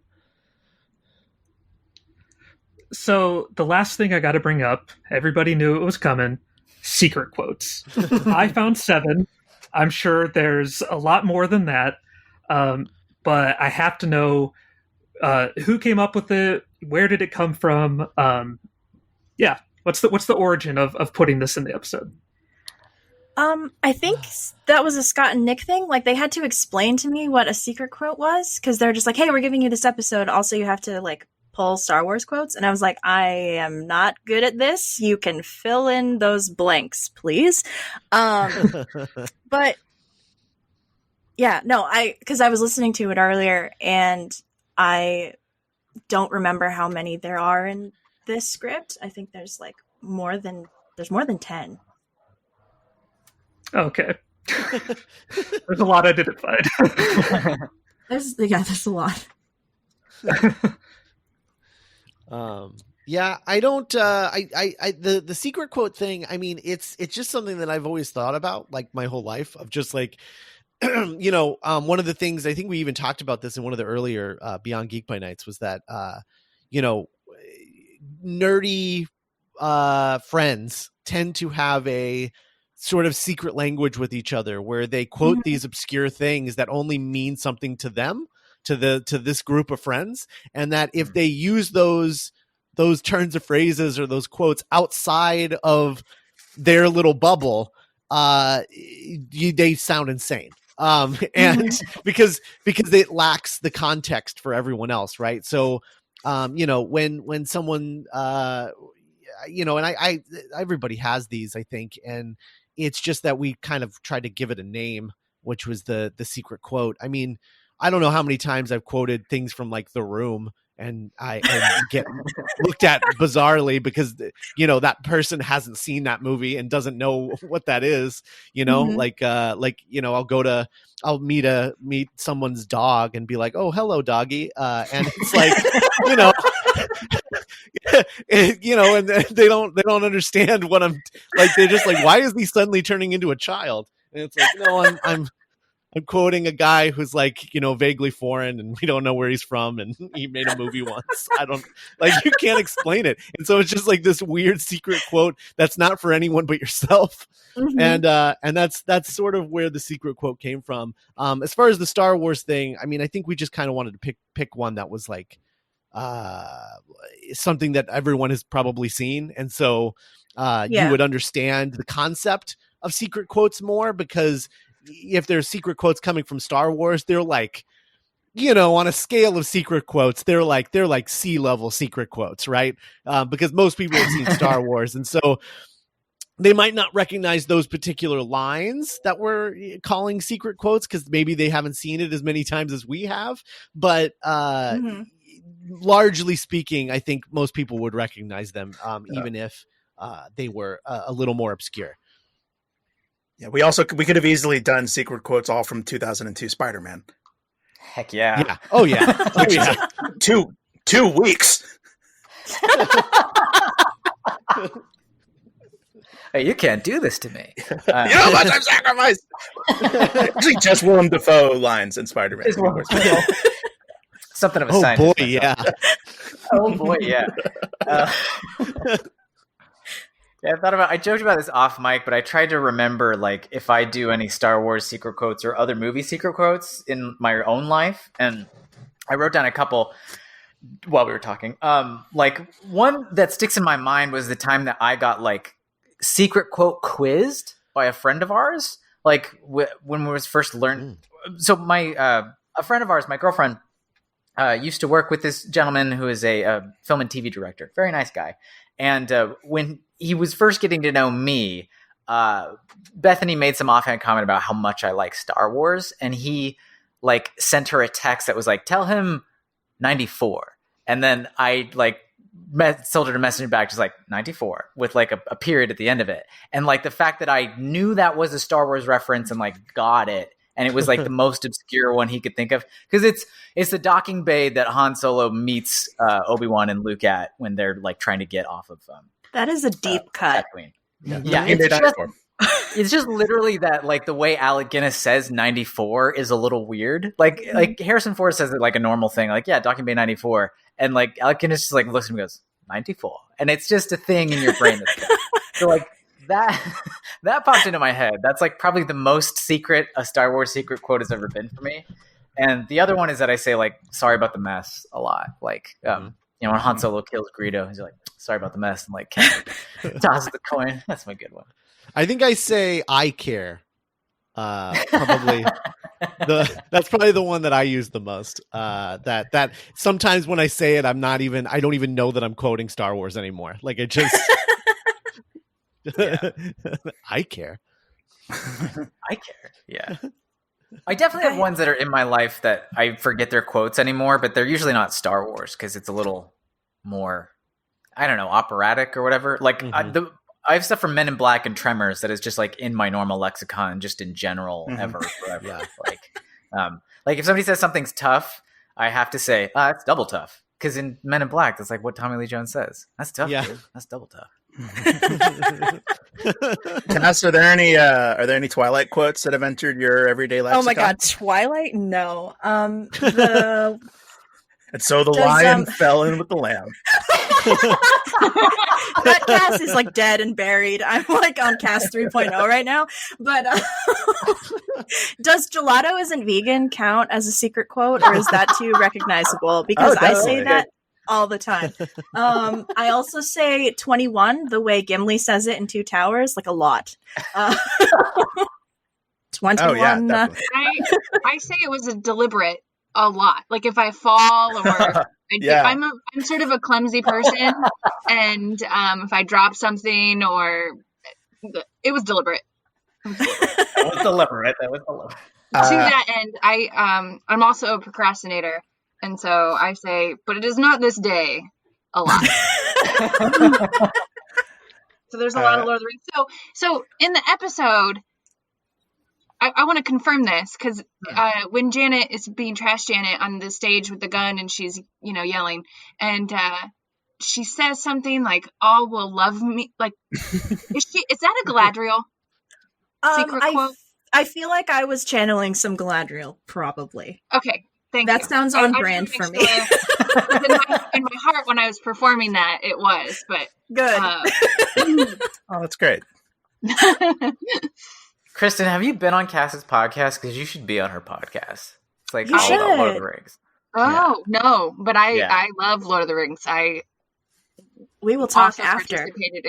So the last thing I got to bring up, everybody knew it was coming, secret quotes. I found 7. I'm sure there's a lot more than that. But I have to know who came up with it, where did it come from? What's the origin of putting this in the episode? I think that was a Scott and Nick thing. Like, they had to explain to me what a secret quote was, because they're just like, hey, we're giving you this episode. Also, you have to, like, pull Star Wars quotes. And I was like, I am not good at this. You can fill in those blanks, please. But, yeah, no, because I was listening to it earlier, and I don't remember how many there are in this script. I think there's, like, more than 10. Okay. There's a lot I didn't find. There's a lot. Yeah, I don't. The secret quote thing. I mean, it's just something that I've always thought about, like my whole life, of just like, one of the things, I think we even talked about this in one of the earlier Beyond Geek by Nights, was that nerdy friends tend to have a sort of secret language with each other where they quote these obscure things that only mean something to them, to this group of friends, and that if they use those turns of phrases or those quotes outside of their little bubble, they sound insane. And because it lacks the context for everyone else, right? So when someone and everybody has these, I think, and it's just that we kind of tried to give it a name, which was the secret quote. I mean, I don't know how many times I've quoted things from like The Room, and I get looked at bizarrely because that person hasn't seen that movie and doesn't know what that is. I'll meet someone's dog and be like, "Oh, hello, doggy," and it's like, and they don't understand what I'm like. They're just like, "Why is he suddenly turning into a child?" And it's like, no, I'm quoting a guy who's like, vaguely foreign, and we don't know where he's from, and he made a movie once. I don't you can't explain it. And so it's just like this weird secret quote that's not for anyone but yourself. And that's sort of where the secret quote came from. As far as the Star Wars thing, I mean, I think we just kind of wanted to pick one that was like something that everyone has probably seen. And so you would understand the concept of secret quotes more, because if there's secret quotes coming from Star Wars, they're like, on a scale of secret quotes, they're like C-level secret quotes, right? Because most people have seen Star Wars, and so they might not recognize those particular lines that we're calling secret quotes because maybe they haven't seen it as many times as we have. But largely speaking, I think most people would recognize them, even if they were a little more obscure. Yeah, we could have easily done secret quotes all from 2002 Spider-Man. Heck yeah. Yeah. Oh yeah. Which is like 2 weeks. Hey, you can't do this to me. You know how much I've sacrificed. Actually, just Willem Dafoe lines in Spider-Man. Something of a Oh scientist. boy, yeah. Oh boy, yeah. Yeah, I joked about this off mic, but I tried to remember, like, if I do any Star Wars secret quotes or other movie secret quotes in my own life, and I wrote down a couple while we were talking. Like, one that sticks in my mind was the time that I got, like, secret quote quizzed by a friend of ours, like, when we was first learned. So a friend of ours, my girlfriend, used to work with this gentleman who is a film and TV director. Very nice guy. And when he was first getting to know me, Bethany made some offhand comment about how much I like Star Wars. And he, like, sent her a text that was like, tell him 94. And then I, like, told her to message back just like 94 with, like, a period at the end of it. And, like, the fact that I knew that was a Star Wars reference and, like, got it. And it was, like, the most obscure one he could think of. Because it's the docking bay that Han Solo meets Obi-Wan and Luke at when they're, like, trying to get off of That is a deep cut. Tatooine. Yeah, it's just literally that, like, the way Alec Guinness says 94 is a little weird. Like Harrison Ford says it like a normal thing. Like, yeah, docking bay 94. And, like, Alec Guinness just, like, looks at him and goes, 94. And it's just a thing in your brain. So, like, that popped into my head. That's, like, probably the most secret a Star Wars secret quote has ever been for me. And the other one is that I say, like, sorry about the mess a lot. Like, you know, when Han Solo kills Greedo, he's like, sorry about the mess, and, like, tosses the coin. That's my good one. I think I say I care. Probably that's probably the one that I use the most. That sometimes when I say it, I don't even know that I'm quoting Star Wars anymore. Like, it just I care. I care. Yeah. I definitely have ones that are in my life that I forget their quotes anymore, but they're usually not Star Wars because it's a little more, I don't know, operatic or whatever. Like, I have stuff from Men in Black and Tremors that is just, like, in my normal lexicon, just in general, ever, forever. Yeah. Like if somebody says something's tough, I have to say, it's double tough. Because in Men in Black, that's like what Tommy Lee Jones says. That's tough, dude. That's double tough. Cass, are there any Twilight quotes that have entered your everyday lexicon? Oh my god, Twilight? No. And so the lion fell in with the lamb. That Cass is, like, dead and buried. I'm, like, on Cass 3.0 right now. But does gelato isn't vegan count as a secret quote, or is that too recognizable? Because I say that all the time. I also say 21 the way Gimli says it in Two Towers, like, a lot. 21. Oh, yeah, definitely. I say it was a deliberate a lot. Like, if I fall or I'm sort of a clumsy person, and if I drop something or it was deliberate. That was deliberate. To that end, I'm also a procrastinator, and so I say, but it is not this day, a lot. So there's a lot of Lord of the Rings. So in the episode, I want to confirm this because when Janet is being trash Janet on the stage with the gun and she's, you know, yelling, and she says something like, all will love me. Like, is that a Galadriel secret quote? I feel like I was channeling some Galadriel, probably. Okay, thank you. That sounds on brand for me. In my heart, when I was performing that, it was, but good. Oh, that's great. Kristin, have you been on Cass's podcast? Because you should be on her podcast. It's like you all should. about Lord of the Rings. Oh, no, but I love Lord of the Rings. We will talk also after. Participated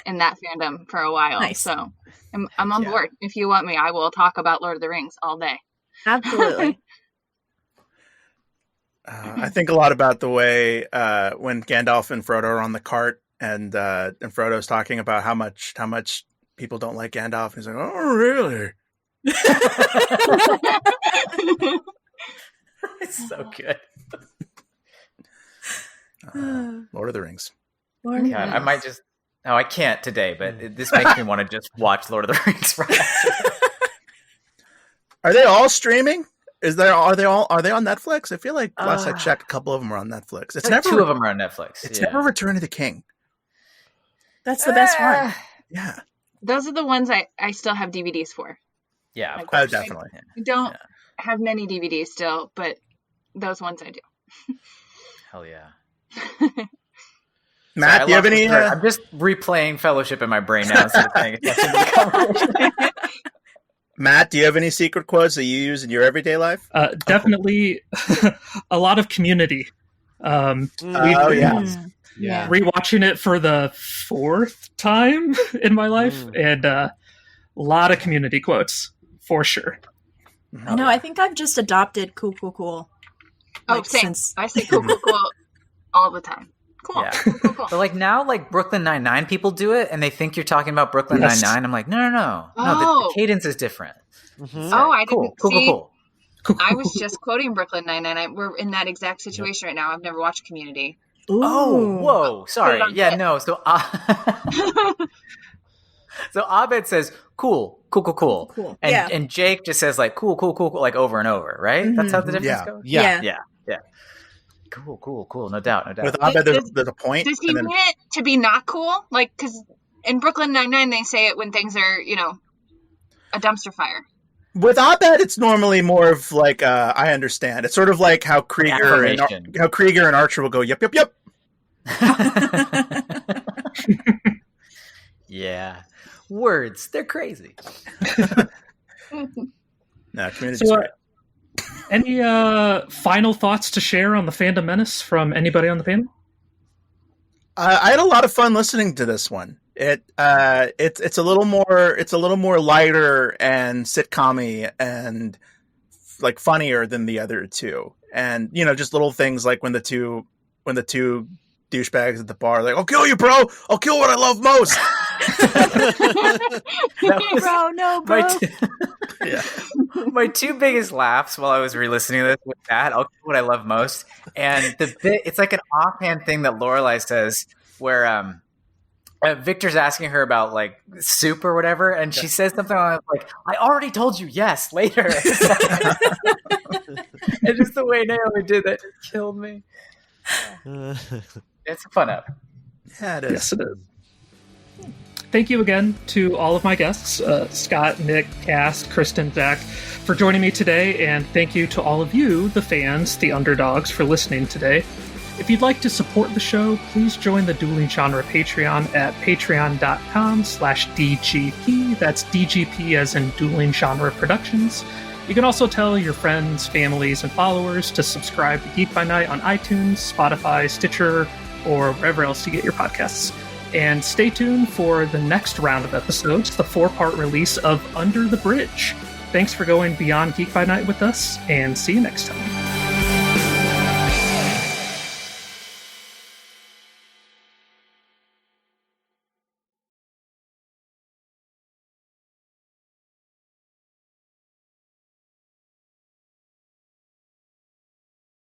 in that fandom for a while, Nice. So I'm on board. If you want me, I will talk about Lord of the Rings all day. Absolutely. I think a lot about the way when Gandalf and Frodo are on the cart, and Frodo's talking about how much people don't like Gandalf. And he's like, "Oh, really?" It's so good. Lord of the Rings. God, I might just. No, I can't today, but this makes me want to just watch Lord of the Rings right after. Are they all streaming? Are they on Netflix? I feel like last I checked, a couple of them are on Netflix. It's like never 2 of them are on Netflix. It's never Return of the King. That's the best one. Yeah. those are the ones I still have DVDs for. Yeah, of Like, course. definitely. I don't Yeah. have many DVDs still, but those ones I do. Hell yeah. Matt, Sorry, do you have any? I'm just replaying Fellowship in my brain now instead of paying attention to the conversation. Matt, do you have any secret quotes that you use in your everyday life? Definitely a lot of Community. Oh yeah. Yeah. Rewatching it for the 4th time in my life, and a lot of Community quotes for sure. I know. I think I've just adopted cool, cool, cool. Oh, Like, same. since- I say cool, cool, cool all the time. Cool, Yeah. cool, cool, cool. But like now, like Brooklyn Nine-Nine people do it, and they think you're talking about Brooklyn Yes. Nine-Nine. I'm like, no. The Oh. cadence is different. Mhm. Oh, I Cool, didn't cool, see. cool. I was just quoting Brooklyn Nine-Nine. We're in that exact situation right now. I've never watched Community. Oh, Ooh. whoa, sorry. Put it on Yeah, hit. no. So, so Abed says, cool. Cool. And, Yeah. and Jake just says like, cool, like over and over, right? That's how the difference Yeah. goes? Yeah. Yeah. Cool. No doubt. With Abed, there's a point. Does he and then- mean it to be not cool? Like, because in Brooklyn Nine-Nine, they say it when things are, a dumpster fire. With Abed, it's normally more of like I understand. It's sort of like how Krieger and Archer will go yep. Yeah. Words, they're crazy. No, Community's So, great. any final thoughts to share on the Fandom Menace from anybody on the panel? I had a lot of fun listening to this one. It's a little more lighter and sitcom-y and like funnier than the other two. And just little things like when the two douchebags at the bar are like, I'll kill you, bro. I'll kill what I love most. My two biggest laughs while I was re-listening to this was that I'll do what I love most, and the bit it's like an offhand thing that Lorelai says where Victor's asking her about like soup or whatever, and she says something like, "I already told you yes." Later, and just the way Naomi did that just killed me. It's a fun app. Yeah, it is. Yes, it is. Thank you again to all of my guests, Scott, Nick, Cass, Kristin, Zach, for joining me today, and thank you to all of you, the fans, the underdogs, for listening today. If you'd like to support the show, please join the Dueling Genre Patreon at patreon.com/DGP. That's DGP as in Dueling Genre Productions. You can also tell your friends, families, and followers to subscribe to Geek by Night on iTunes, Spotify, Stitcher, or wherever else you get your podcasts. And stay tuned for the next round of episodes, the 4-part release of Under the Bridge. Thanks for going beyond Geek by Night with us, and see you next time.